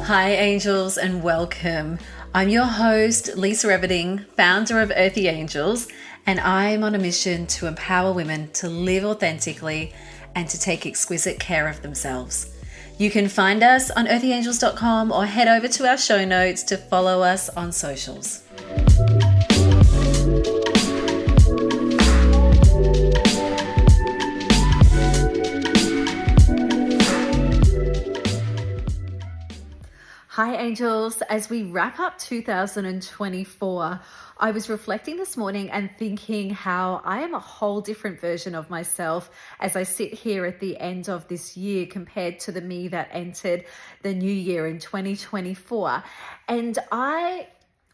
Hi, angels, and welcome. I'm your host, Lisa Everding, founder of Earthy Angels, and I'm on a mission to empower women to live authentically and to take exquisite care of themselves. You can find us on earthyangels.com or head over to our show notes to follow us on socials. Hi angels, as we wrap up 2024, I was reflecting this morning and thinking how I am a whole different version of myself as I sit here at the end of this year compared to the me that entered the new year in 2024. And I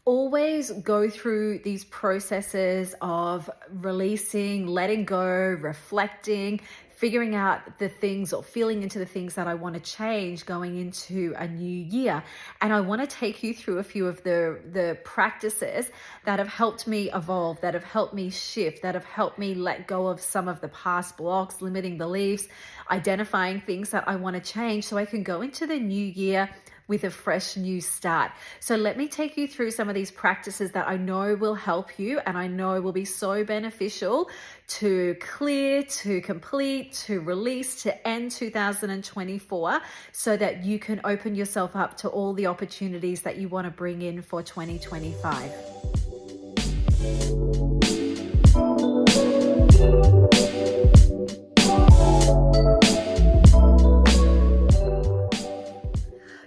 always go through these processes of releasing, letting go, reflecting, figuring out the things or feeling into the things that I want to change going into a new year. And I want to take you through a few of the practices that have helped me evolve, that have helped me shift, that have helped me let go of some of the past blocks, limiting beliefs, identifying things that I want to change so I can go into the new year with a fresh new start. So let me take you through some of these practices that I know will help you and I know will be so beneficial to clear, to complete, to release, to end 2024 so that you can open yourself up to all the opportunities that you want to bring in for 2025.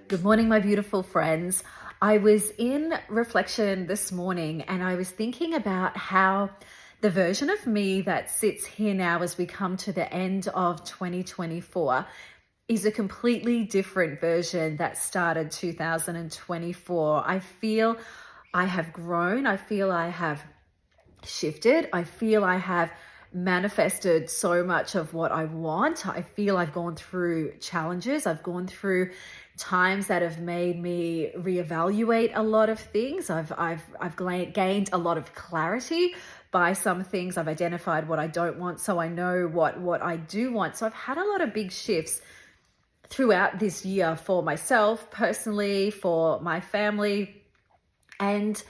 Good morning, my beautiful friends. I was in reflection this morning and I was thinking about how the version of me that sits here now as we come to the end of 2024 is a completely different version that started 2024. I feel I have grown. I feel I have shifted. I feel I have manifested so much of what I want. I feel I've gone through challenges. I've gone through times that have made me reevaluate a lot of things. I've gained a lot of clarity by some things. I've identified what I don't want, so I know what I do want. So I've had a lot of big shifts throughout this year for myself personally, for my family, and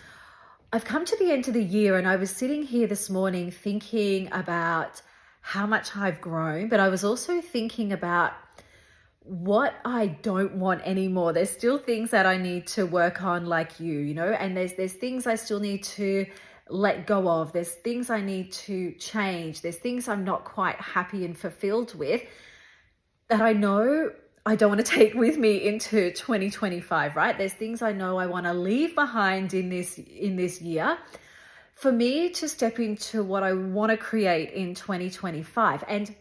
I've come to the end of the year and I was sitting here this morning thinking about how much I've grown, but I was also thinking about what I don't want anymore. There's still things that I need to work on like you know, and there's things I still need to let go of. There's things I need to change. There's things I'm not quite happy and fulfilled with that I know I don't want to take with me into 2025, right? There's things I know I want to leave behind in this year for me to step into what I want to create in 2025. And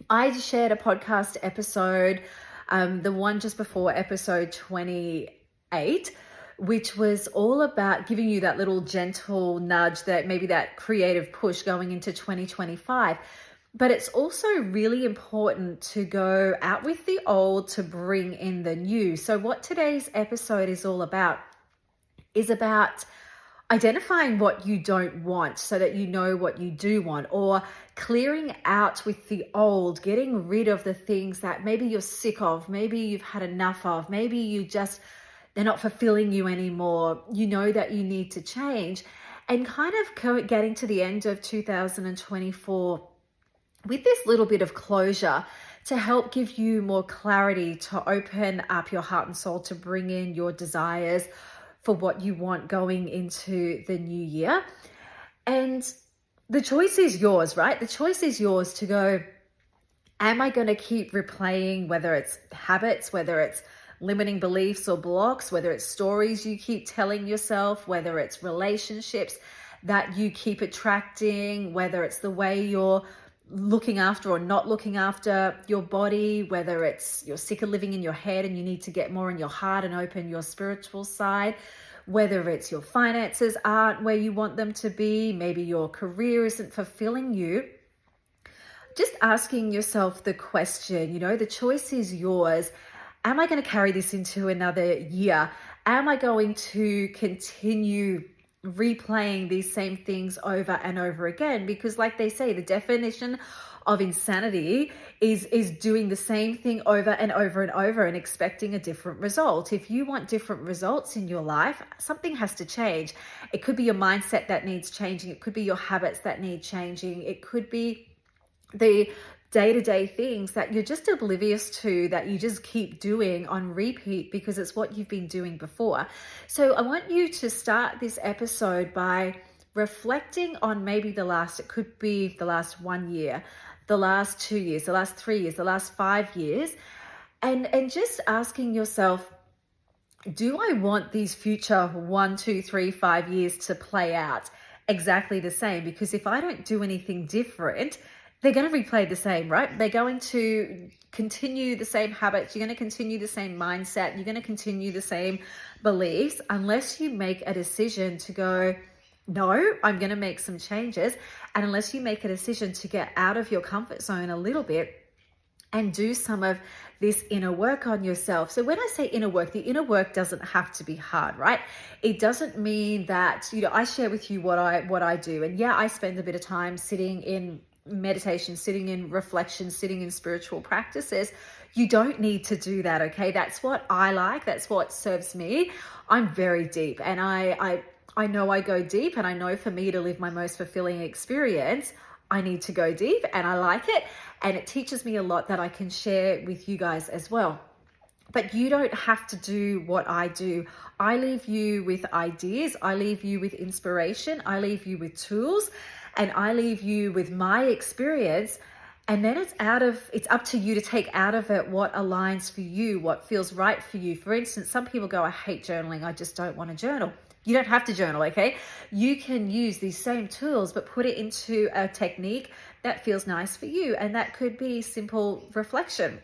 I shared a podcast episode, the one just before episode 28, which was all about giving you that little gentle nudge, that maybe that creative push going into 2025. But it's also really important to go out with the old to bring in the new. So what today's episode is all about is about identifying what you don't want so that you know what you do want, or clearing out with the old, getting rid of the things that maybe you're sick of, maybe you've had enough of, maybe they're not fulfilling you anymore. You know that you need to change, and kind of getting to the end of 2024 with this little bit of closure to help give you more clarity, to open up your heart and soul, to bring in your desires for what you want going into the new year. And the choice is yours, right? The choice is yours to go, am I going to keep replaying, whether it's habits, whether it's limiting beliefs or blocks, whether it's stories you keep telling yourself, whether it's relationships that you keep attracting, whether it's the way you're looking after or not looking after your body, whether it's you're sick of living in your head and you need to get more in your heart and open your spiritual side, whether it's your finances aren't where you want them to be, maybe your career isn't fulfilling you. Just asking yourself the question, the choice is yours. Am I going to carry this into another year? Am I going to continue replaying these same things over and over again, because like they say, the definition of insanity is doing the same thing over and over and over and expecting a different result. If you want different results in your life, something has to change. It could be your mindset that needs changing. It could be your habits that need changing. It could be the day-to-day things that you're just oblivious to, that you just keep doing on repeat because it's what you've been doing before. So I want you to start this episode by reflecting on maybe it could be the last 1 year, the last 2 years, the last 3 years, the last 5 years, and just asking yourself, do I want these future 1, 2, 3, 5 years to play out exactly the same? Because if I don't do anything different, they're going to replay the same, right? They're going to continue the same habits. You're going to continue the same mindset. You're going to continue the same beliefs unless you make a decision to go, no, I'm going to make some changes. And unless you make a decision to get out of your comfort zone a little bit and do some of this inner work on yourself. So when I say inner work, the inner work doesn't have to be hard, right? It doesn't mean that, I share with you what I do. And yeah, I spend a bit of time sitting in meditation, sitting in reflection, sitting in spiritual practices. You don't need to do that, okay? That's what I like. That's what serves me. I'm very deep, and I know I go deep, and I know for me to live my most fulfilling experience, I need to go deep, and I like it, and it teaches me a lot that I can share with you guys as well. But you don't have to do what I do. I leave you with ideas. I leave you with inspiration. I leave you with tools. And I leave you with my experience, and then it's up to you to take out of it what aligns for you, what feels right for you. For instance, some people go, I hate journaling. I just don't want to journal. You don't have to journal, okay? You can use these same tools, but put it into a technique that feels nice for you. And that could be simple reflection.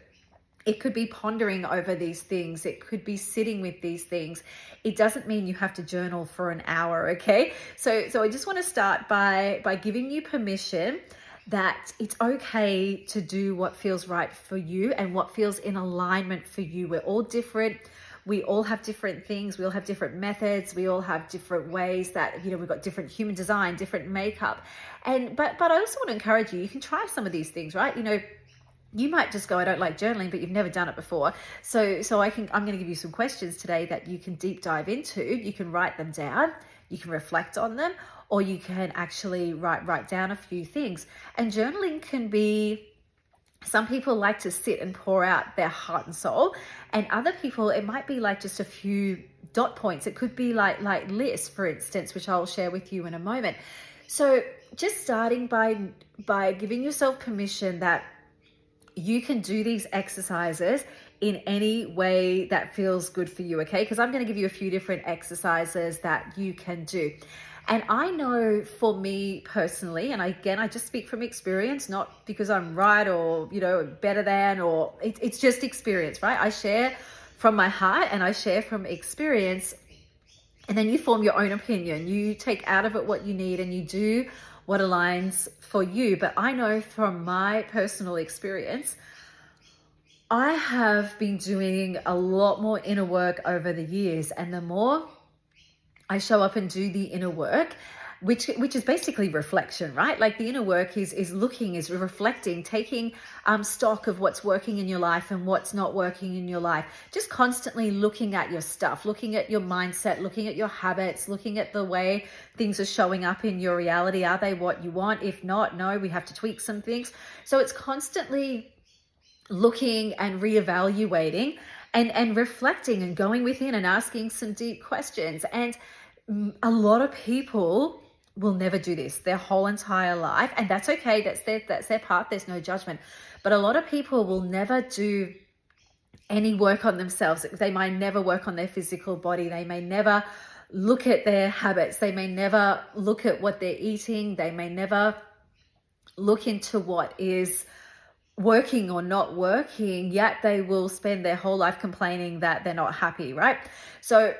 It could be pondering over these things. It could be sitting with these things. It doesn't mean you have to journal for an hour, okay? So I just want to start by giving you permission that it's okay to do what feels right for you and what feels in alignment for you. We're all different. We all have different things. We all have different methods. We all have different ways that, we've got different human design, different makeup. But I also want to encourage you can try some of these things, right? You might just go, I don't like journaling, but you've never done it before. So I'm going to give you some questions today that you can deep dive into. You can write them down, you can reflect on them, or you can actually write down a few things. And journaling can be, some people like to sit and pour out their heart and soul, and other people, it might be like just a few dot points. It could be like lists, for instance, which I'll share with you in a moment. So just starting by giving yourself permission that you can do these exercises in any way that feels good for you, okay? Because I'm going to give you a few different exercises that you can do. And I know for me personally, and I just speak from experience, not because I'm right or, better than, or it's just experience, right? I share from my heart and I share from experience, and then you form your own opinion. You take out of it what you need and you do what aligns for you. But I know from my personal experience, I have been doing a lot more inner work over the years, and the more I show up and do the inner work, which is basically reflection, right? Like the inner work is reflecting, taking stock of what's working in your life and what's not working in your life. Just constantly looking at your stuff, looking at your mindset, looking at your habits, looking at the way things are showing up in your reality. Are they what you want? If not, no, we have to tweak some things. So it's constantly looking and reevaluating and reflecting and going within and asking some deep questions. And a lot of people will never do this their whole entire life, and that's okay. That's their path. There's no judgment. But a lot of people will never do any work on themselves. They might never work on their physical body. They may never look at their habits. They may never look at what they're eating. They may never look into what is working or not working, yet they will spend their whole life complaining that they're not happy, right? So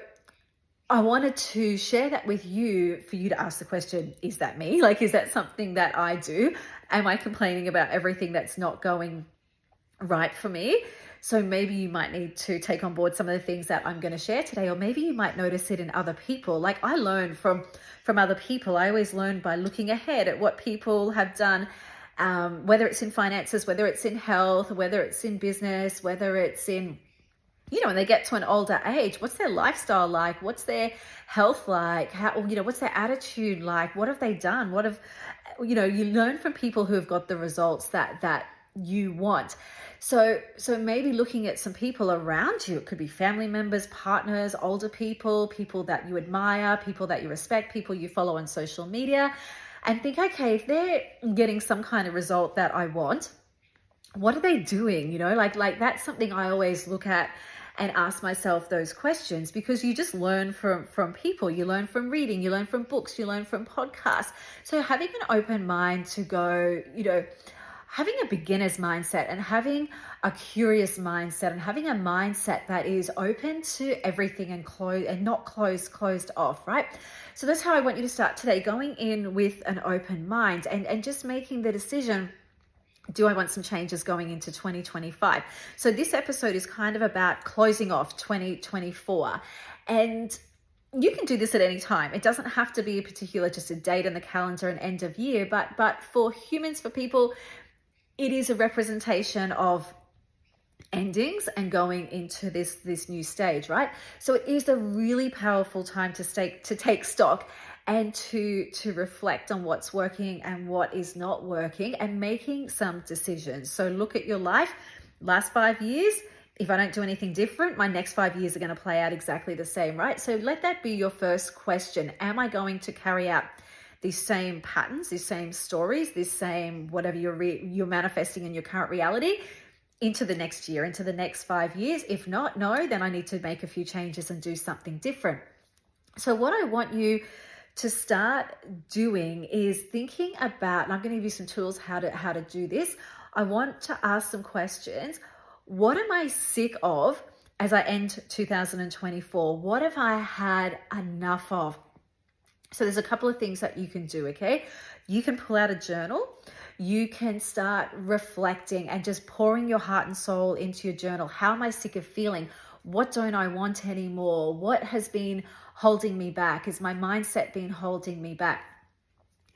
I wanted to share that with you for you to ask the question, is that me? Like, is that something that I do? Am I complaining about everything that's not going right for me. So maybe you might need to take on board some of the things that I'm going to share today, or maybe you might notice it in other people. Like I learn from other people. I always learn by looking ahead at what people have done, whether it's in finances, whether it's in health, whether it's in business, whether it's in, when they get to an older age, what's their lifestyle like? What's their health like? How, what's their attitude like? What have they done? You learn from people who have got the results that you want. So maybe looking at some people around you, it could be family members, partners, older people that you admire, people that you respect, people you follow on social media, and think, okay, if they're getting some kind of result that I want, what are they doing? Like that's something I always look at and ask myself those questions, because you just learn from people, you learn from reading, you learn from books, you learn from podcasts. So having an open mind to go, having a beginner's mindset and having a curious mindset and having a mindset that is open to everything and not closed off, right? So that's how I want you to start today, going in with an open mind and just making the decision, do I want some changes going into 2025? So this episode is kind of about closing off 2024. And you can do this at any time. It doesn't have to be just a date on the calendar and end of year, but for humans, for people, it is a representation of endings and going into this new stage, right? So it is a really powerful time to take stock and to reflect on what's working and what is not working, and making some decisions. So look at your life, last 5 years. If I don't do anything different, my next 5 years are going to play out exactly the same, right? So let that be your first question. Am I going to carry out these same patterns, these same stories, this same whatever you're manifesting in your current reality into the next year, into the next 5 years? If not, no, then I need to make a few changes and do something different. So what I want you to start doing is thinking about, and I'm going to give you some tools how to do this. I want to ask some questions. What am I sick of as I end 2024? What have I had enough of? So there's a couple of things that you can do, okay? You can pull out a journal. You can start reflecting and just pouring your heart and soul into your journal. How am I sick of feeling? What don't I want anymore? What has been holding me back? Is my mindset been holding me back?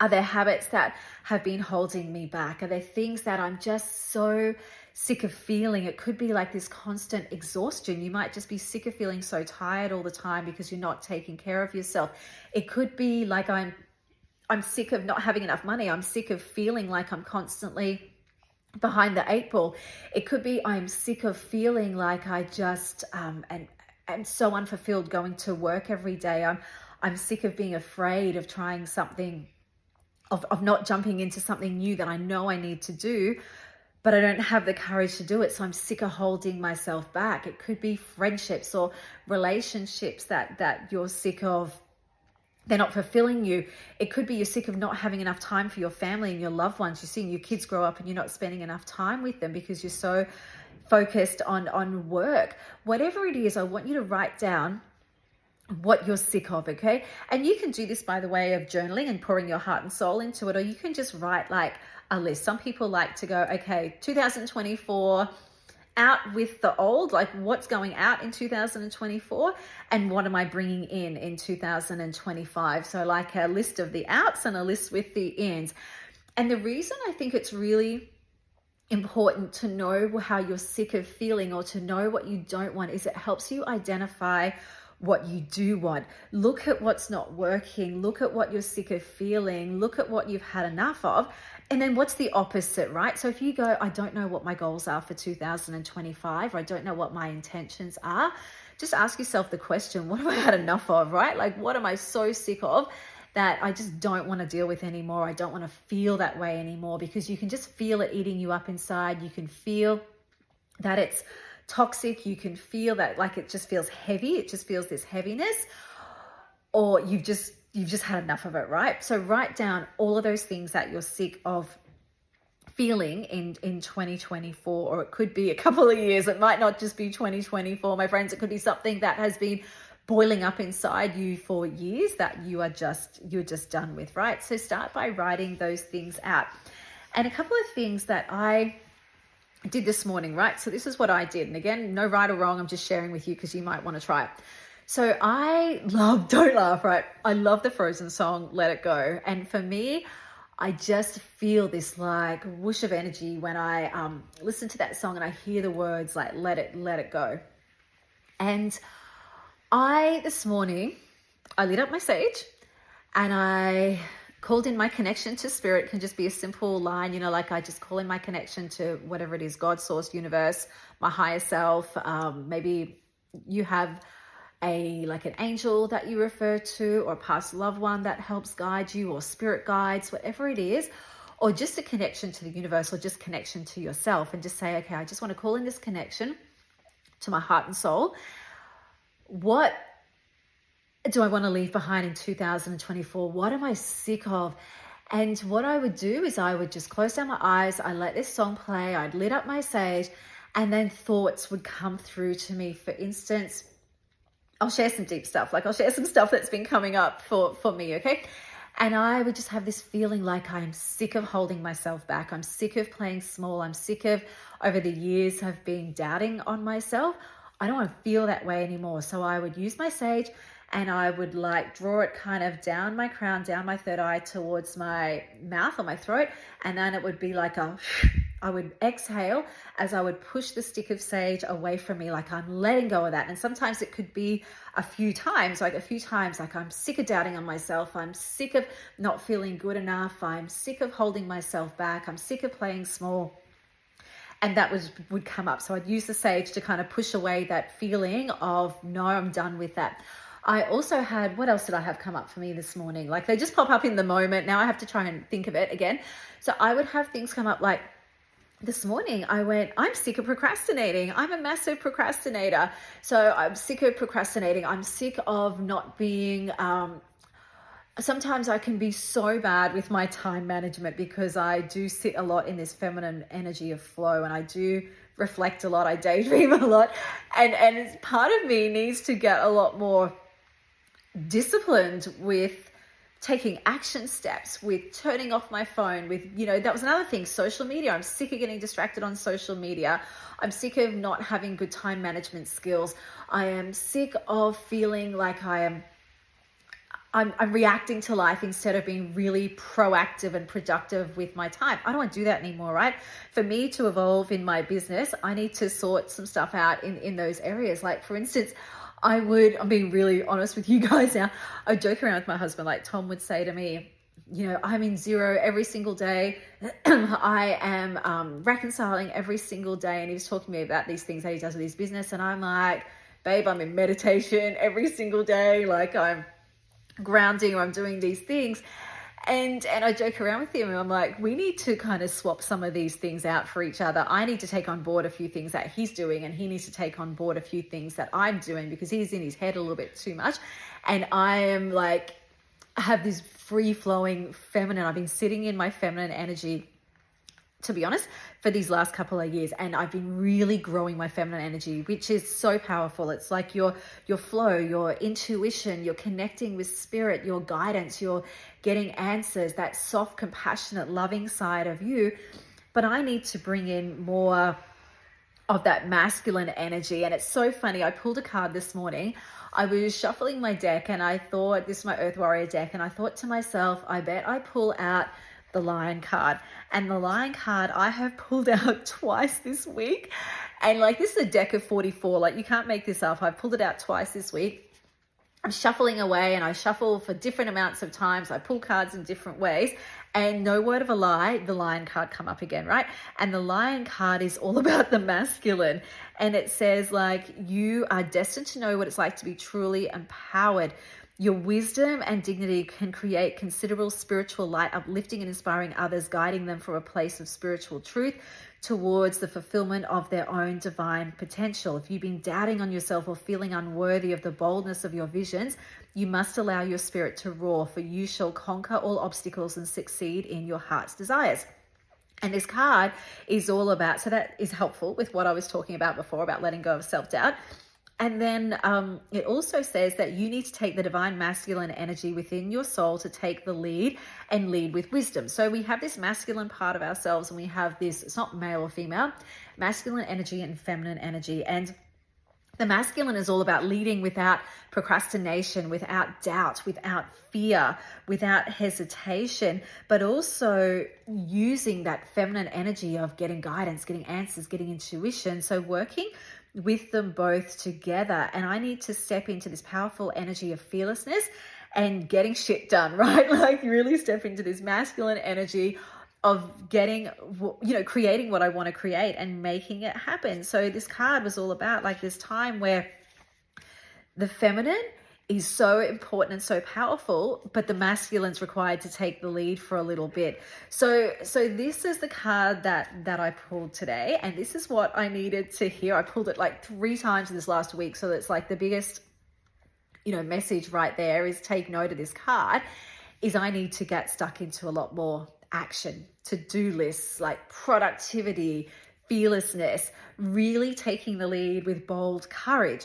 Are there habits that have been holding me back? Are there things that I'm just so sick of feeling? It could be like this constant exhaustion. You might just be sick of feeling so tired all the time because you're not taking care of yourself. It could be like I'm sick of not having enough money. I'm sick of feeling like I'm constantly behind the 8 ball. It could be I'm sick of feeling like I just am so unfulfilled going to work every day. I'm sick of being afraid of trying something, of not jumping into something new that I know I need to do, but I don't have the courage to do it. So I'm sick of holding myself back. It could be friendships or relationships that you're sick of. They're not fulfilling you. It could be you're sick of not having enough time for your family and your loved ones. You're seeing your kids grow up and you're not spending enough time with them because you're so focused on work. Whatever it is, I want you to write down what you're sick of, okay? And you can do this by the way of journaling and pouring your heart and soul into it, or you can just write like a list. Some people like to go, okay, 2024, out with the old, like what's going out in 2024 and what am I bringing in 2025? So like a list of the outs and a list with the ins. And the reason I think it's really important to know how you're sick of feeling or to know what you don't want is it helps you identify what you do want. Look at what's not working. Look at what you're sick of feeling. Look at what you've had enough of. And then what's the opposite, right? So if you go, I don't know what my goals are for 2025, or I don't know what my intentions are, just ask yourself the question, what have I had enough of, right? Like, what am I so sick of that I just don't want to deal with anymore? I don't want to feel that way anymore, because you can just feel it eating you up inside. You can feel that it's toxic. You can feel that like it just feels heavy. It just feels this heaviness, or you've just had enough of it, right? So write down all of those things that you're sick of feeling in 2024, or it could be a couple of years. It might not just be 2024, my friends. It could be something that has been boiling up inside you for years that you're just done with, right? So start by writing those things out. And a couple of things that I did this morning, right? So this is what I did. And again, no right or wrong. I'm just sharing with you because you might want to try it. So don't laugh, right? I love the Frozen song, Let It Go. And for me, I just feel this like whoosh of energy when I listen to that song and I hear the words like, let it go. And this morning, I lit up my sage and I called in my connection to spirit. It can just be a simple line, like I just call in my connection to whatever it is, God, source, universe, my higher self. Maybe you have an angel that you refer to, or a past loved one that helps guide you, or spirit guides, whatever it is, or just a connection to the universe, or just connection to yourself, and just say, okay, I just want to call in this connection to my heart and soul. What do I want to leave behind in 2024? What am I sick of? And what I would do is I would just close down my eyes. I let this song play. I'd lit up my sage, and then thoughts would come through to me. For instance, I'll share some deep stuff. I'll share some stuff that's been coming up for me, okay? And I would just have this feeling like I'm sick of holding myself back. I'm sick of playing small. I'm sick of, over the years, have been doubting on myself. I don't want to feel that way anymore. So I would use my sage and I would draw it kind of down my crown, down my third eye towards my mouth or my throat. And then it would be I would exhale as I would push the stick of sage away from me, like I'm letting go of that. And sometimes it could be a few times, like I'm sick of doubting on myself. I'm sick of not feeling good enough. I'm sick of holding myself back. I'm sick of playing small. And that would come up. So I'd use the sage to kind of push away that feeling of, no, I'm done with that. I also had, what else did I have come up for me this morning? They just pop up in the moment. Now I have to try and think of it again. So I would have things come up this morning I went, I'm sick of procrastinating. I'm a massive procrastinator. So I'm sick of procrastinating. I'm sick of not being, sometimes I can be so bad with my time management because I do sit a lot in this feminine energy of flow, and I do reflect a lot. I daydream a lot. And part of me needs to get a lot more disciplined with taking action steps, with turning off my phone, with, that was another thing, social media. I'm sick of getting distracted on social media. I'm sick of not having good time management skills. I am sick of feeling like I'm reacting to life instead of being really proactive and productive with my time. I don't want to do that anymore, right? For me to evolve in my business, I need to sort some stuff out in those areas. For instance, I'm being really honest with you guys now. I joke around with my husband. Tom would say to me, I'm in zero every single day. I am reconciling every single day. And he was talking to me about these things that he does with his business. And I'm like, babe, I'm in meditation every single day. I'm grounding, or I'm doing these things. And I joke around with him, and I'm like, we need to kind of swap some of these things out for each other. I need to take on board a few things that he's doing, and he needs to take on board a few things that I'm doing, because he's in his head a little bit too much. And I am I have this free flowing feminine. I've been sitting in my feminine energy, to be honest, for these last couple of years. And I've been really growing my feminine energy, which is so powerful. It's like your flow, your intuition, you're connecting with spirit, your guidance, you're getting answers, that soft, compassionate, loving side of you. But I need to bring in more of that masculine energy. And it's so funny. I pulled a card this morning. I was shuffling my deck and I thought, this is my Earth Warrior deck. And I thought to myself, I bet I pull out the Lion card. And the Lion card I have pulled out twice this week. And this is a deck of 44. You can't make this up. I've pulled it out twice this week. I'm shuffling away, and I shuffle for different amounts of times. I pull cards in different ways, and no word of a lie, the Lion card come up again, right? And the Lion card is all about the masculine. And it says you are destined to know what it's like to be truly empowered. Your wisdom and dignity can create considerable spiritual light, uplifting and inspiring others, guiding them from a place of spiritual truth towards the fulfillment of their own divine potential. If you've been doubting on yourself or feeling unworthy of the boldness of your visions, you must allow your spirit to roar, for you shall conquer all obstacles and succeed in your heart's desires. And this card is all about, so that is helpful with what I was talking about before, about letting go of self-doubt. And then it also says that you need to take the divine masculine energy within your soul to take the lead and lead with wisdom. So we have this masculine part of ourselves, and we have this, it's not male or female, masculine energy and feminine energy. And the masculine is all about leading without procrastination, without doubt, without fear, without hesitation, but also using that feminine energy of getting guidance, getting answers, getting intuition. So working with them both together. And I need to step into this powerful energy of fearlessness and getting shit done, right? Like really step into this masculine energy of getting, creating what I want to create and making it happen. So this card was all about like this time where the feminine is so important and so powerful, but the masculine's required to take the lead for a little bit. So this is the card that I pulled today, and this is what I needed to hear. I pulled it like 3 times in this last week, so it's like the biggest, message right there is take note of this card, is I need to get stuck into a lot more action, to-do lists, like productivity, fearlessness, really taking the lead with bold courage.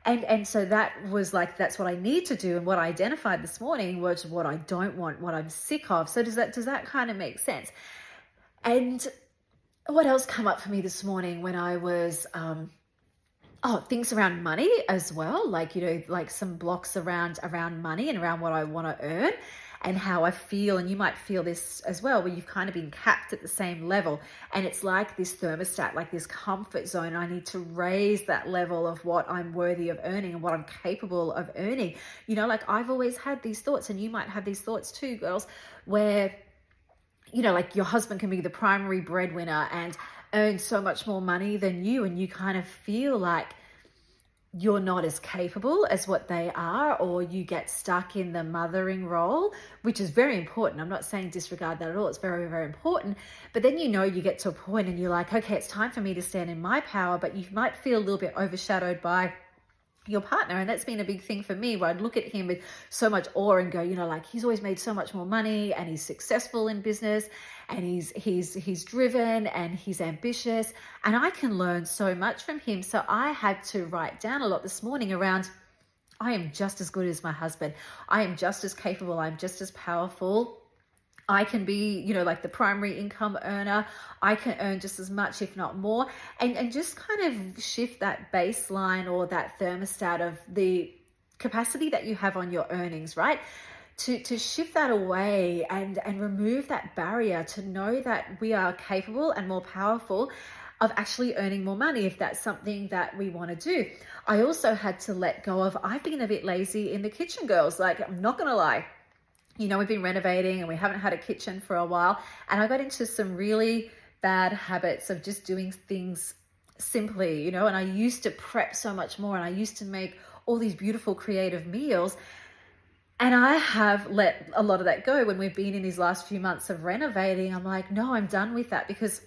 And so that was like, that's what I need to do. And what I identified this morning was what I don't want, what I'm sick of. So does that kind of make sense? And what else come up for me this morning when I was, things around money as well. Like, like some blocks around money and around what I want to earn and how I feel. And you might feel this as well, where you've kind of been capped at the same level. And it's like this thermostat, like this comfort zone. I need to raise that level of what I'm worthy of earning and what I'm capable of earning. Like I've always had these thoughts, and you might have these thoughts too, girls, where, like your husband can be the primary breadwinner and earn so much more money than you. And you kind of feel like you're not as capable as what they are, or you get stuck in the mothering role, which is very important. I'm not saying disregard that at all. It's very, very important. But then, you get to a point and you're like, okay, it's time for me to stand in my power, but you might feel a little bit overshadowed by your partner. And that's been a big thing for me, where I'd look at him with so much awe and go, like he's always made so much more money, and he's successful in business, and he's driven, and he's ambitious, and I can learn so much from him. So I had to write down a lot this morning around, I am just as good as my husband. I am just as capable. I'm just as powerful. I can be, like the primary income earner. I can earn just as much, if not more, and just kind of shift that baseline or that thermostat of the capacity that you have on your earnings, right? To shift that away and remove that barrier, to know that we are capable and more powerful of actually earning more money, if that's something that we want to do. I also had to let go of, I've been a bit lazy in the kitchen, girls. Like, I'm not going to lie. We've been renovating and we haven't had a kitchen for a while. And I got into some really bad habits of just doing things simply, and I used to prep so much more, and I used to make all these beautiful creative meals. And I have let a lot of that go when we've been in these last few months of renovating. I'm like, no, I'm done with that, because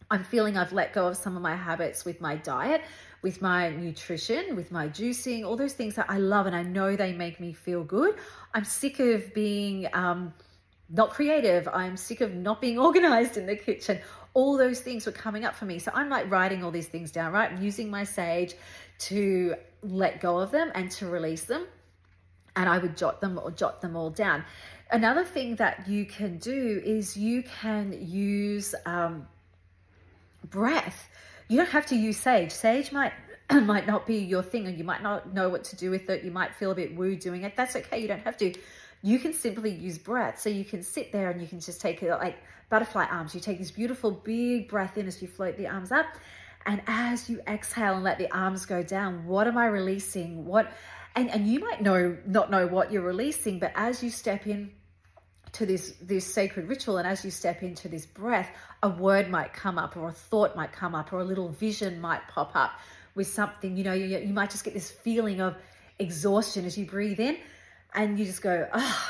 I'm feeling I've let go of some of my habits with my diet, with my nutrition, with my juicing, all those things that I love and I know they make me feel good. I'm sick of being not creative. I'm sick of not being organized in the kitchen. All those things were coming up for me. So I'm like writing all these things down, right? I'm using my sage to let go of them and to release them. And I would jot them all down. Another thing that you can do is you can use breath. You don't have to use sage. Sage might not be your thing, and you might not know what to do with it. You might feel a bit woo doing it. That's okay. You don't have to. You can simply use breath. So you can sit there and you can just take it like butterfly arms. You take this beautiful big breath in as you float the arms up. And as you exhale and let the arms go down, what am I releasing? And you might not know what you're releasing, but as you step in to this sacred ritual, and as you step into this breath, a word might come up, or a thought might come up, or a little vision might pop up with something. You might just get this feeling of exhaustion as you breathe in, and you just go,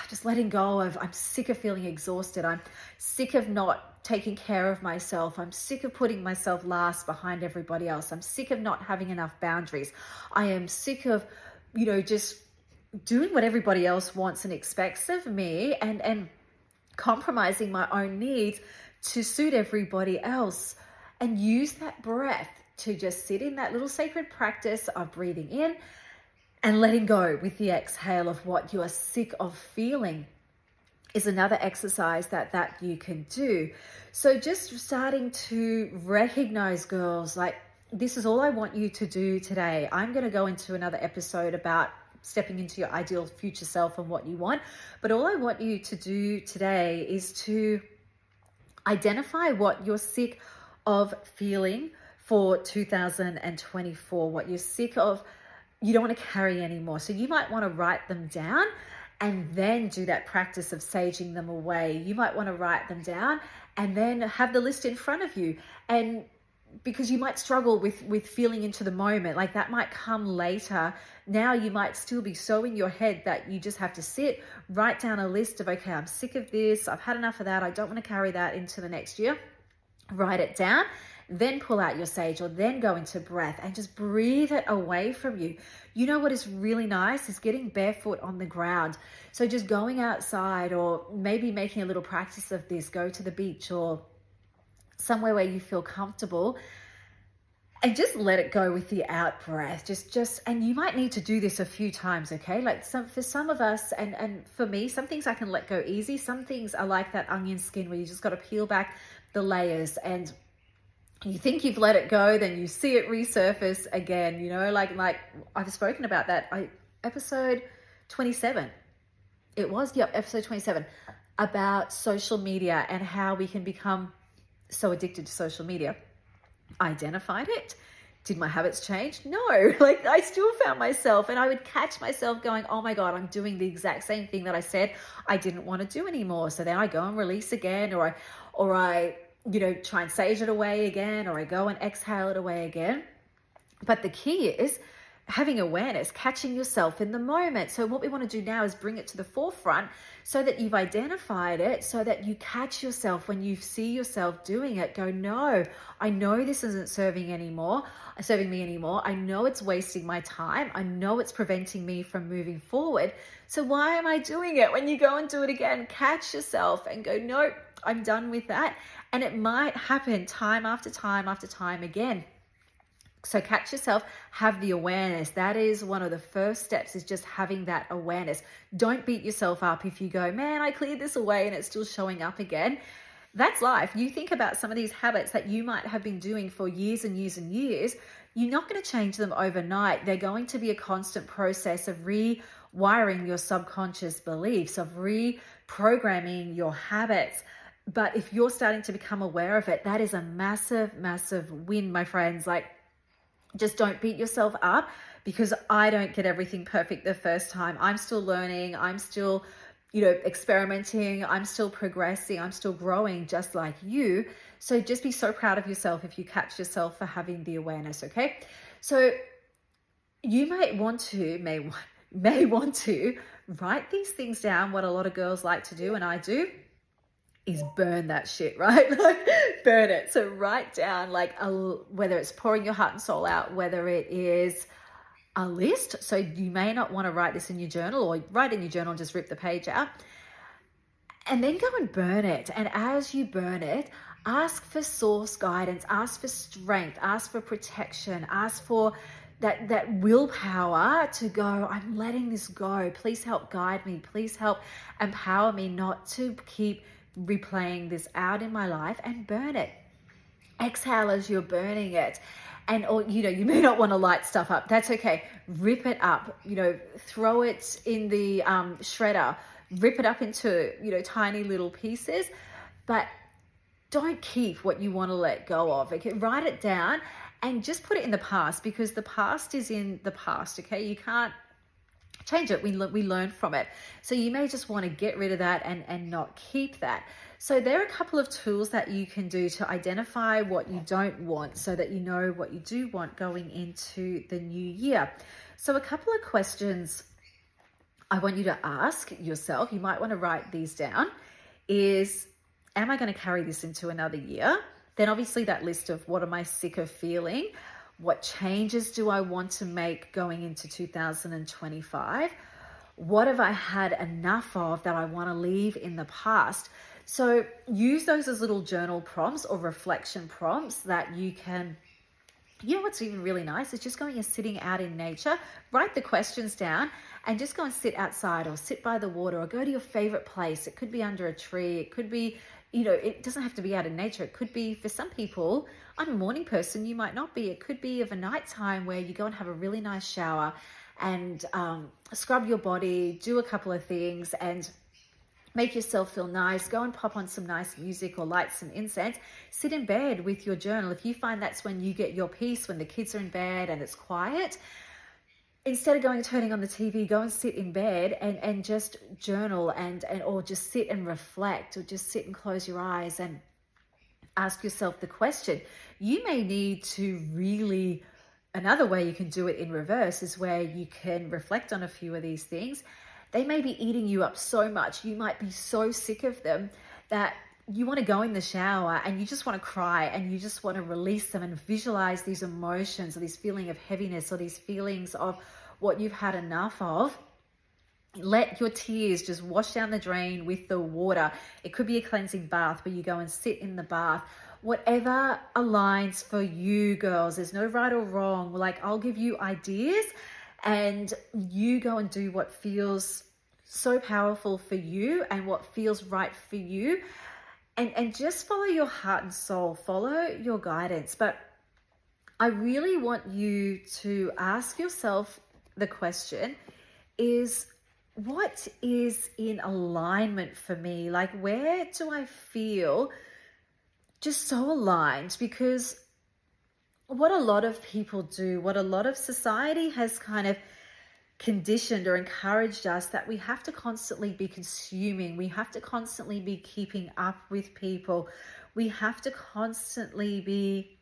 just letting go of, I'm sick of feeling exhausted. I'm sick of not taking care of myself. I'm sick of putting myself last behind everybody else. I'm sick of not having enough boundaries. I am sick of, just doing what everybody else wants and expects of me, and compromising my own needs to suit everybody else. And use that breath to just sit in that little sacred practice of breathing in and letting go with the exhale of what you are sick of feeling is another exercise that you can do. So just starting to recognize, girls, like, this is all I want you to do today. I'm going to go into another episode about stepping into your ideal future self and what you want. But all I want you to do today is to identify what you're sick of feeling for 2024, what you're sick of, you don't want to carry anymore. So you might want to write them down and then do that practice of saging them away. You might want to write them down and then have the list in front of you. And because you might struggle with feeling into the moment, like that might come later. Now you might still be so in your head that you just have to sit, write down a list of, okay, I'm sick of this. I've had enough of that. I don't want to carry that into the next year. Write it down, then pull out your sage, or then go into breath and just breathe it away from you. You know what is really nice is getting barefoot on the ground. So just going outside, or maybe making a little practice of this, go to the beach or somewhere where you feel comfortable, and just let it go with the out breath. And you might need to do this a few times, okay? Like for some of us, and for me, some things I can let go easy. Some things are like that onion skin where you just got to peel back the layers, and you think you've let it go, then you see it resurface again, you know, like I've spoken about that. Episode 27, episode 27, about social media and how we can become so addicted to social media. I identified it. Did my habits change? No. Like, I still found myself, and I would catch myself going, oh my God, I'm doing the exact same thing that I said I didn't want to do anymore. So then I go and release again, or I try and sage it away again, or I go and exhale it away again. But the key is having awareness, catching yourself in the moment. So what we want to do now is bring it to the forefront so that you've identified it, so that you catch yourself when you see yourself doing it. Go, no, I know this isn't serving me anymore. I know it's wasting my time. I know it's preventing me from moving forward. So why am I doing it? When you go and do it again, catch yourself and go, no, I'm done with that. And it might happen time after time after time again. So catch yourself, have the awareness. That is one of the first steps, is just having that awareness. Don't beat yourself up if you go, man, I cleared this away and it's still showing up again. That's life. You think about some of these habits that you might have been doing for years and years and years. You're not going to change them overnight. They're going to be a constant process of rewiring your subconscious beliefs, of reprogramming your habits. But if you're starting to become aware of it, that is a massive, massive win, my friends. Like, just don't beat yourself up, because I don't get everything perfect the first time. I'm still learning. I'm still, experimenting. I'm still progressing. I'm still growing just like you. So just be so proud of yourself if you catch yourself for having the awareness, okay? So you may want to write these things down. What a lot of girls like to do, and I do, is burn that shit, right? Like, burn it. So write down, whether it's pouring your heart and soul out, whether it is a list. So you may not want to write this in your journal, or write in your journal and just rip the page out, and then go and burn it. And as you burn it, ask for source guidance, ask for strength, ask for protection, ask for that willpower to go, I'm letting this go. Please help guide me. Please help empower me not to keep replaying this out in my life, and burn it. Exhale as you're burning it. Or you may not want to light stuff up. That's okay. Rip it up, throw it in the shredder, rip it up into, tiny little pieces, but don't keep what you want to let go of. Okay? Write it down and just put it in the past, because the past is in the past. Okay. You can't change it. We learn from it. So you may just want to get rid of that and not keep that. So there are a couple of tools that you can do to identify what you don't want, so that you know what you do want going into the new year. So a couple of questions I want you to ask yourself, you might want to write these down, is, am I going to carry this into another year? Then obviously that list of, what am I sick of feeling? What changes do I want to make going into 2025? What have I had enough of that I want to leave in the past? So use those as little journal prompts or reflection prompts that you can You know what's even really nice is just going and sitting out in nature. Write the questions down and just go and sit outside or sit by the water or go to your favorite place. It could be under a tree. It could be, it doesn't have to be out in nature. It could be, for some people, I'm a morning person, you might not be. It could be of a nighttime where you go and have a really nice shower and scrub your body, do a couple of things and make yourself feel nice. Go and pop on some nice music or light some incense. Sit in bed with your journal. If you find that's when you get your peace, when the kids are in bed and it's quiet, instead of going and turning on the TV, go and sit in bed and just journal and or just sit and reflect, or just sit and close your eyes and ask yourself the question. You may need to really, another way you can do it in reverse is where you can reflect on a few of these things. They may be eating you up so much. You might be so sick of them that you want to go in the shower and you just want to cry and you just want to release them and visualize these emotions or this feeling of heaviness or these feelings of what you've had enough of. Let your tears just wash down the drain with the water. It could be a cleansing bath where you go and sit in the bath. Whatever aligns for you, girls. There's no right or wrong. Like, I'll give you ideas and you go and do what feels so powerful for you and what feels right for you. And just follow your heart and soul. Follow your guidance. But I really want you to ask yourself the question is, what is in alignment for me? Like, where do I feel just so aligned? Because what a lot of people do, what a lot of society has kind of conditioned or encouraged us, that we have to constantly be consuming. We have to constantly be keeping up with people. We have to constantly be,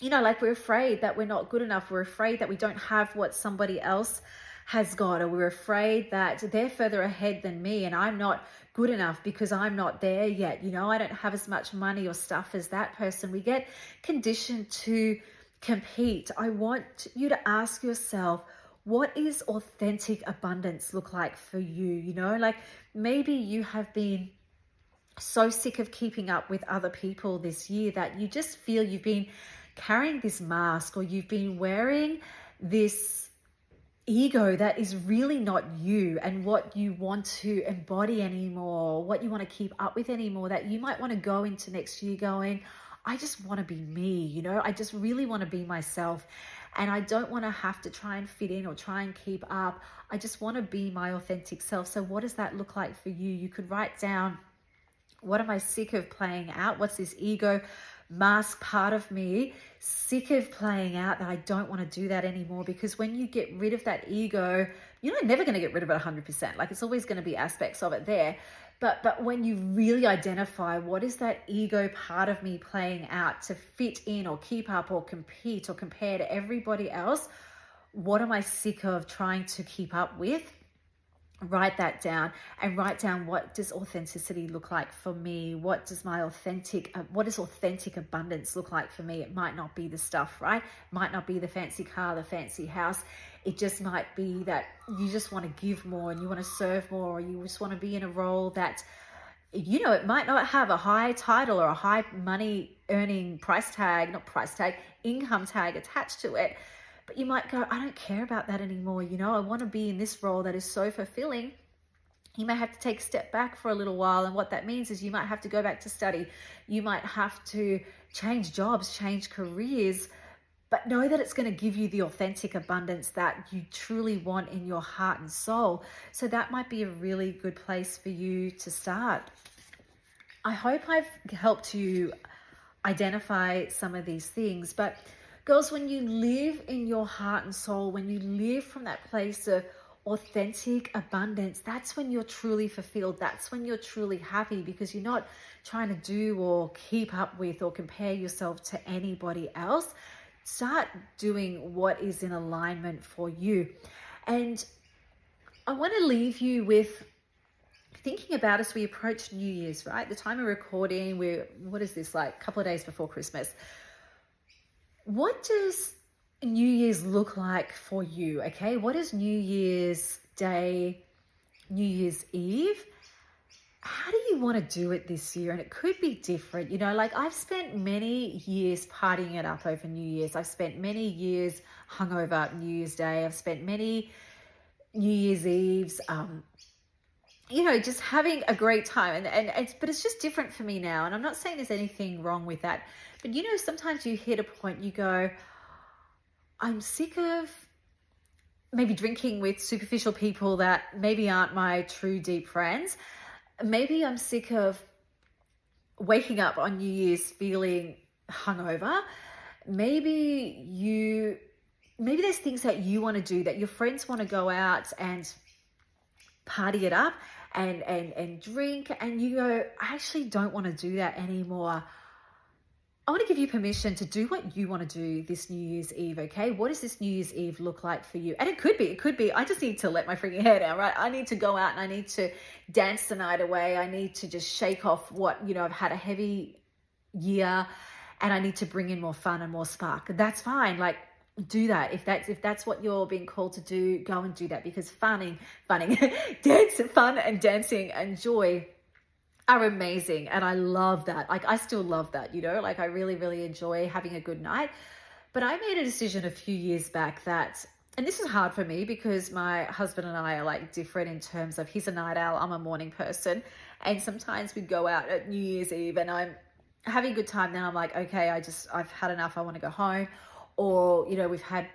like, we're afraid that we're not good enough. We're afraid that we don't have what somebody else has got, or we're afraid that they're further ahead than me and I'm not good enough because I'm not there yet. I don't have as much money or stuff as that person. We get conditioned to compete. I want you to ask yourself, what is authentic abundance look like for you? Like, maybe you have been so sick of keeping up with other people this year that you just feel you've been carrying this mask, or you've been wearing this ego that is really not you and what you want to embody anymore, what you want to keep up with anymore, that you might want to go into next year going, I just want to be me, I just really want to be myself. And I don't want to have to try and fit in or try and keep up. I just want to be my authentic self. So what does that look like for you? You could write down, what am I sick of playing out? What's this ego mask part of me sick of playing out, that I don't want to do that anymore? Because when you get rid of that ego, you're never going to get rid of it 100%. Like, it's always going to be aspects of it there. But when you really identify, what is that ego part of me playing out to fit in or keep up or compete or compare to everybody else? What am I sick of trying to keep up with? Write that down, and write down, what does authenticity look like for me? What does authentic abundance look like for me? It might not be the stuff, right? It might not be the fancy car, the fancy house. It just might be that you just want to give more and you want to serve more, or you just want to be in a role that, it might not have a high title or a high money earning income tag attached to it. But you might go, I don't care about that anymore. I want to be in this role that is so fulfilling. You may have to take a step back for a little while. And what that means is you might have to go back to study. You might have to change jobs, change careers, but know that it's going to give you the authentic abundance that you truly want in your heart and soul. So that might be a really good place for you to start. I hope I've helped you identify some of these things, but girls, when you live in your heart and soul, when you live from that place of authentic abundance, that's when you're truly fulfilled. That's when you're truly happy, because you're not trying to do or keep up with or compare yourself to anybody else. Start doing what is in alignment for you. And I want to leave you with thinking about, as we approach New Year's, right? The time of recording, what is this, like a couple of days before Christmas? What does New Year's look like for you, okay? What is New Year's Day, New Year's Eve? how do you want to do it this year? And it could be different. Like I've spent many years partying it up over New Year's. I've spent many years hungover New Year's Day. I've spent many New Year's Eves, just having a great time. But it's just different for me now. And I'm not saying there's anything wrong with that. But, sometimes you hit a point, you go, I'm sick of maybe drinking with superficial people that maybe aren't my true deep friends. Maybe I'm sick of waking up on New Year's feeling hungover. Maybe there's things that you want to do, that your friends want to go out and party it up and drink, and you go, I actually don't want to do that anymore. I want to give you permission to do what you want to do this New Year's Eve, okay? What does this New Year's Eve look like for you? And it could be, I just need to let my freaking hair down, right? I need to go out and I need to dance the night away. I need to just shake off what, I've had a heavy year, and I need to bring in more fun and more spark. That's fine. Like, do that. If that's what you're being called to do, go and do that, because fun and dancing and joy are amazing. And I love that. Like, I still love that, like I really, really enjoy having a good night. But I made a decision a few years back that, and this is hard for me because my husband and I are like different in terms of, he's a night owl, I'm a morning person. And sometimes we go out at New Year's Eve and I'm having a good time. Then I'm like, okay, I've had enough. I want to go home. Or, we've had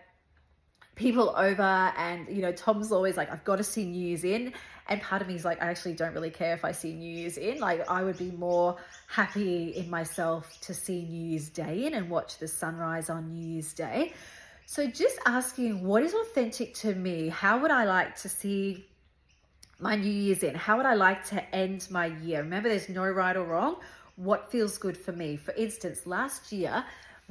people over and, Tom's always like, I've got to see New Year's in. And part of me is like, I actually don't really care if I see New Year's in. Like, I would be more happy in myself to see New Year's Day in and watch the sunrise on New Year's Day. So just asking, what is authentic to me? How would I like to see my New Year's in? How would I like to end my year? Remember, there's no right or wrong. What feels good for me? For instance, last year,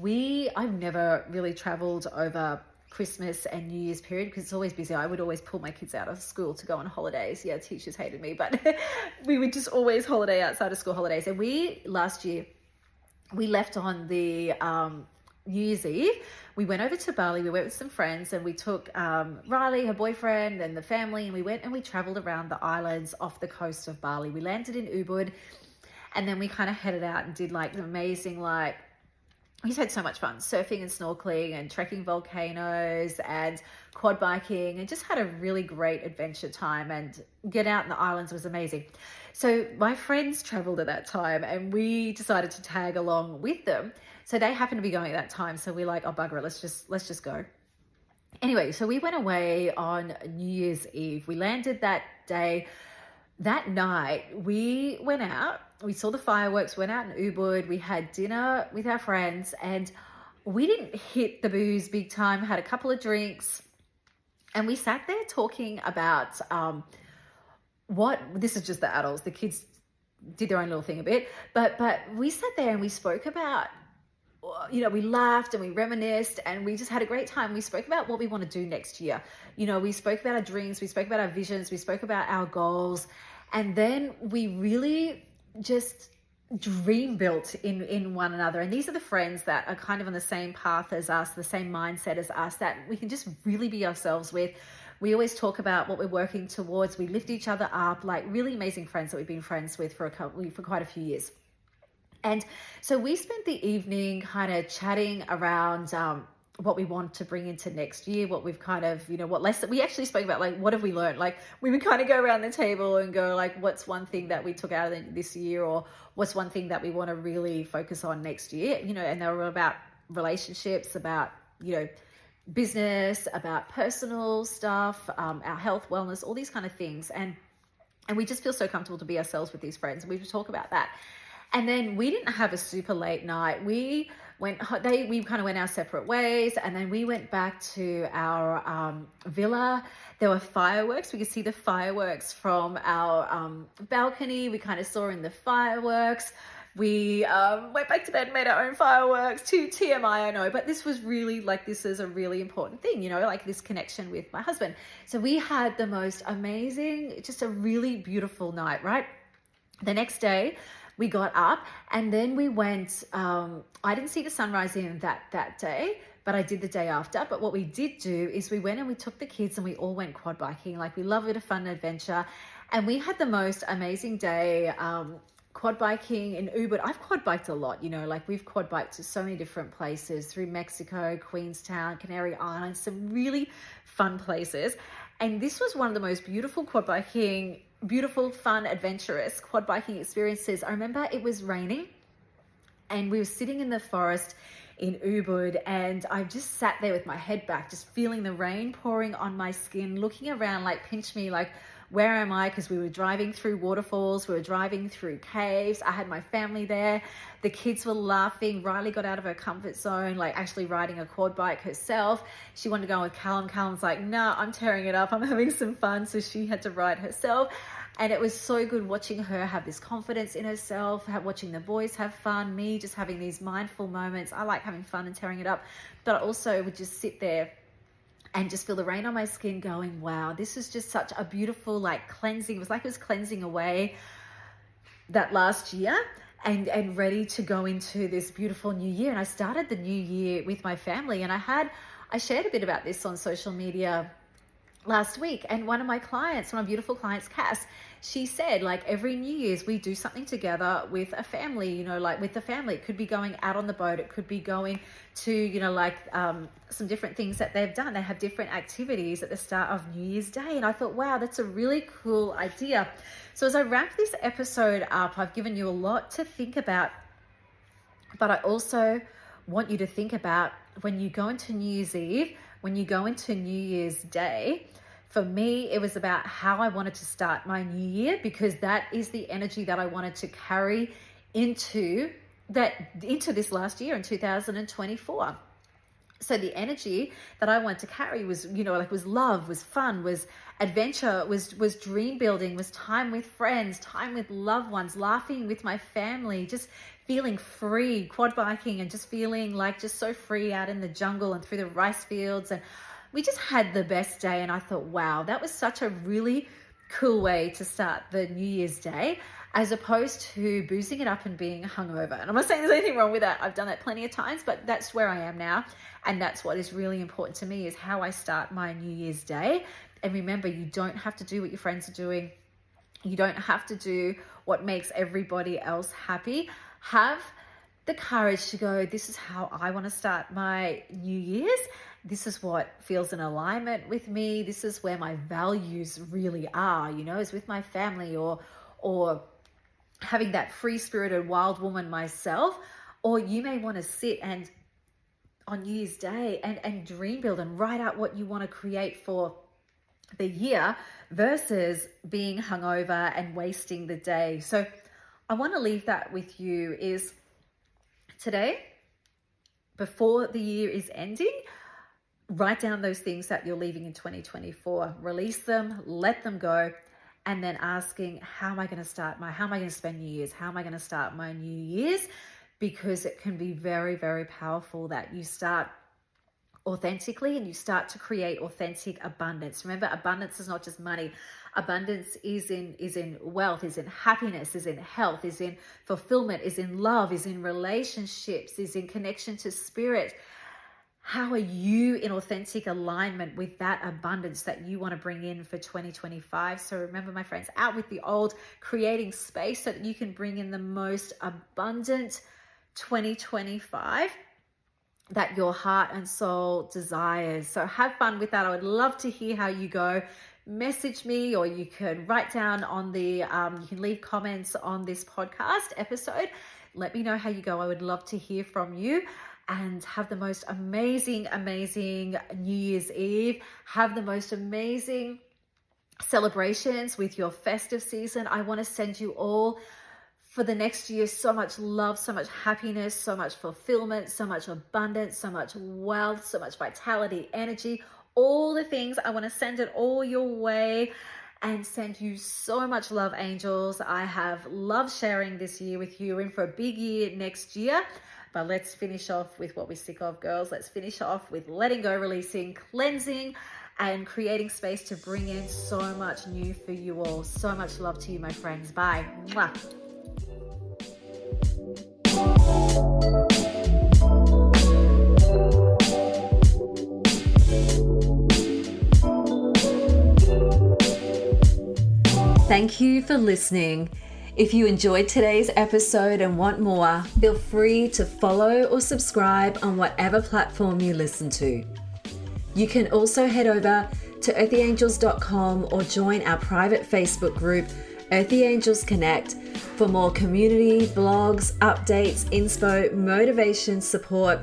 I've never really traveled over Christmas and New Year's period because it's always busy. I would always pull my kids out of school to go on holidays. Yeah, teachers hated me, but we would just always holiday outside of school holidays. And last year, we left on the New Year's Eve. We went over to Bali. We went with some friends and we took Riley, her boyfriend, and the family, and we went and we traveled around the islands off the coast of Bali. We landed in Ubud, and then we kind of headed out and did like an amazing, we just had so much fun surfing and snorkeling and trekking volcanoes and quad biking, and just had a really great adventure time, and get out in the islands was amazing. So my friends traveled at that time and we decided to tag along with them. So they happened to be going at that time. So we're like, oh, bugger it, let's just go. Anyway, so we went away on New Year's Eve. We landed that day. That night, we went out, we saw the fireworks, went out in Ubud, we had dinner with our friends, and we didn't hit the booze big time, had a couple of drinks, and we sat there talking about this is just the adults, the kids did their own little thing a bit, but we sat there and we spoke about, we laughed and we reminisced and we just had a great time. We spoke about what we want to do next year. We spoke about our dreams, we spoke about our visions, we spoke about our goals. And then we really just dream built in one another. And these are the friends that are kind of on the same path as us, the same mindset as us, that we can just really be ourselves with. We always talk about what we're working towards. We lift each other up, like really amazing friends that we've been friends with for quite a few years. And so we spent the evening kind of chatting around what we want to bring into next year, what we've kind of, what lesson we actually spoke about, like, what have we learned? Like, we would kind of go around the table and go, like, what's one thing that we took out of this year, or what's one thing that we want to really focus on next year, and they were about relationships, about, business, about personal stuff, our health, wellness, all these kind of things. And we just feel so comfortable to be ourselves with these friends. And we would talk about that. And then we didn't have a super late night. We kind of went our separate ways, and then we went back to our villa. There were fireworks. We could see the fireworks from our balcony. We kind of saw in the fireworks. We went back to bed and made our own fireworks. To TMI, I know, but this was really this is a really important thing, like this connection with my husband. So we had the most amazing, just a really beautiful night, right? The next day, we got up and then we went, I didn't see the sunrise in that day, but I did the day after. But what we did do is we went and we took the kids and we all went quad biking. Like, we love it, a fun adventure. And we had the most amazing day. Quad biking in Ubud. I've quad biked a lot, like we've quad biked to so many different places through Mexico, Queenstown, Canary Islands, some really fun places. And this was one of the most beautiful beautiful, fun, adventurous quad biking experiences. I remember it was raining and we were sitting in the forest in Ubud, and I just sat there with my head back, just feeling the rain pouring on my skin, looking around like, pinch me, like, where am I? Because we were driving through waterfalls, we were driving through caves. I had my family there. The kids were laughing. Riley got out of her comfort zone, like actually riding a quad bike herself. She wanted to go with Callum. Callum's like, nah, I'm tearing it up. I'm having some fun. So she had to ride herself. And it was so good watching her have this confidence in herself, watching the boys have fun, me just having these mindful moments. I like having fun and tearing it up, but I also would just sit there and just feel the rain on my skin going, wow, this is just such a beautiful, like, cleansing. It was like it was cleansing away that last year and ready to go into this beautiful new year. And I started the new year with my family, and I shared a bit about this on social media last week. And one of my beautiful clients, Cass, she said, like, every New Year's we do something together with a family, like with the family. It could be going out on the boat. It could be going to, some different things that they've done. They have different activities at the start of New Year's Day. And I thought, wow, that's a really cool idea. So as I wrap this episode up, I've given you a lot to think about, but I also want you to think about when you go into New Year's Eve, when you go into New Year's Day. For me, it was about how I wanted to start my new year, because that is the energy that I wanted to carry into this last year in 2024. So the energy that I wanted to carry was, was love, was fun, was adventure, was dream building, was time with friends, time with loved ones, laughing with my family, just feeling free, quad biking, and just feeling like just so free out in the jungle and through the rice fields. And we just had the best day. And I thought, wow, that was such a really cool way to start the New Year's Day, as opposed to boozing it up and being hungover. And I'm not saying there's anything wrong with that. I've done that plenty of times, but that's where I am now. And that's what is really important to me, is how I start my New Year's Day. And remember, you don't have to do what your friends are doing. You don't have to do what makes everybody else happy. Have the courage to go, this is how I want to start my New Year's. This is what feels in alignment with me. This is where my values really are, is with my family, or having that free-spirited wild woman myself. Or you may want to sit and on New Year's Day and dream build and write out what you want to create for the year, versus being hungover and wasting the day. So I want to leave that with you, is today, before the year is ending, write down those things that you're leaving in 2024, release them, let them go, and then asking, how am I going to spend New Year's? How am I going to start my New Year's? Because it can be very, very powerful that you start authentically and you start to create authentic abundance. Remember, abundance is not just money. Abundance is in wealth, is in happiness, is in health, is in fulfillment, is in love, is in relationships, is in connection to spirit. How are you in authentic alignment with that abundance that you want to bring in for 2025? So remember, my friends, out with the old, creating space so that you can bring in the most abundant 2025 that your heart and soul desires. So have fun with that. I would love to hear how you go. Message me, or you can write down on the, you can leave comments on this podcast episode. Let me know how you go. I would love to hear from you. And have the most amazing, amazing New Year's Eve. Have the most amazing celebrations with your festive season. I want to send you all, for the next year, so much love, so much happiness, so much fulfillment, so much abundance, so much wealth, so much vitality, energy, all the things. I want to send it all your way and send you so much love, angels. I have loved sharing this year with you. We're in for a big year next year. But let's finish off with what we're sick of, girls. Let's finish off with letting go, releasing, cleansing, and creating space to bring in so much new for you all. So much love to you, my friends. Bye. Mwah. Thank Thank you for listening. If you enjoyed today's episode and want more, feel free to follow or subscribe on whatever platform you listen to. You can also head over to earthyangels.com or join our private Facebook group, Earthy Angels Connect, for more community, blogs, updates, inspo, motivation, support,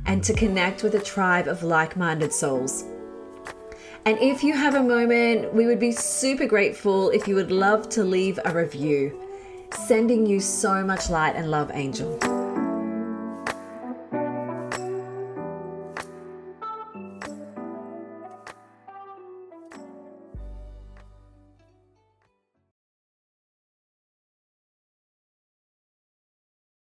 and to connect with a tribe of like-minded souls. And if you have a moment, we would be super grateful if you would love to leave a review. Sending you so much light and love, Angel.